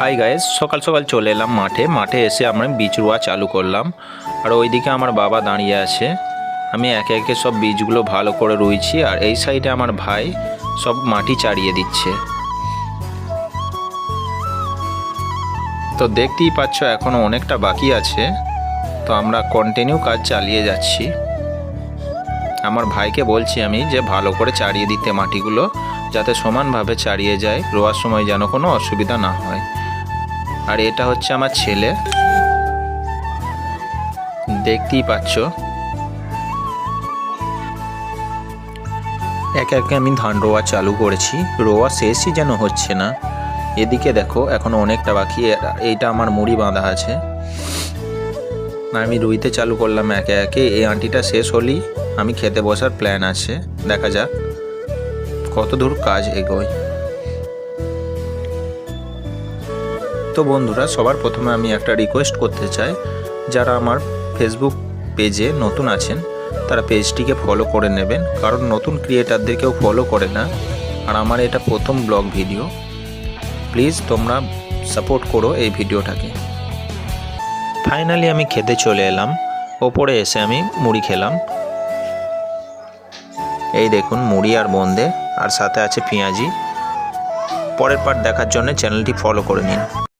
Hi guys, সকাল সকাল চলে এলাম মাঠে এসে আমরা বীজ রোয়া চালু করলাম। আর ওইদিকে আমার বাবা দাঁড়িয়ে আছে। আমি একে একে সব বীজগুলো ভালো করে রুইছি, আর এই সাইডে আমার ভাই সব মাটি চাড়িয়ে দিচ্ছে। তো দেখতেই পাচ্ছ এখনো অনেকটা বাকি আছে, তো আমরা কন্টিনিউ কাজ চালিয়ে যাচ্ছি। আমার ভাইকে বলছি আমি যে ভালো করে চাড়িয়ে দিতে মাটিগুলো, যাতে সমানভাবে চাড়িয়ে যায়, রোয়ার সময় যেন কোনো অসুবিধা না হয়। আর এটা হচ্ছে আমার ছেলে, দেখতেই পাচ্ছ। একে একে আমি ধান রোয়া চালু করেছি, রোয়া শেষই যেন হচ্ছে না। এদিকে দেখো এখনো অনেকটা বাকি। এইটা আমার মুড়ি বাঁধা আছে, আমি রুইতে চালু করলাম একে একে। এই আন্টিটা শেষ হলেই আমি খেতে বসার প্ল্যান আছে, দেখা যাক কত দূর কাজ এগোয়। তো বন্ধুরা, সবার প্রথমে আমি একটা রিকোয়েস্ট করতে চাই, যারা আমার ফেসবুক পেজে নতুন আছেন তারা পেজটিকে ফলো করে নেবেন, কারণ নতুন ক্রিয়েটারদের কেউ ফলো করে না। আর আমার এটা প্রথম ব্লগ ভিডিও, প্লিজ তোমরা সাপোর্ট করো এই ভিডিওটাকে। ফাইনালি আমি খেতে চলে এলাম। ওপরে এসে আমি মুড়ি খেলাম। এই দেখুন মুড়ি আর বোঁদে, আর সাথে আছে পেঁয়াজি। পরের পার্ট দেখার জন্য চ্যানেলটি ফলো করে নিন।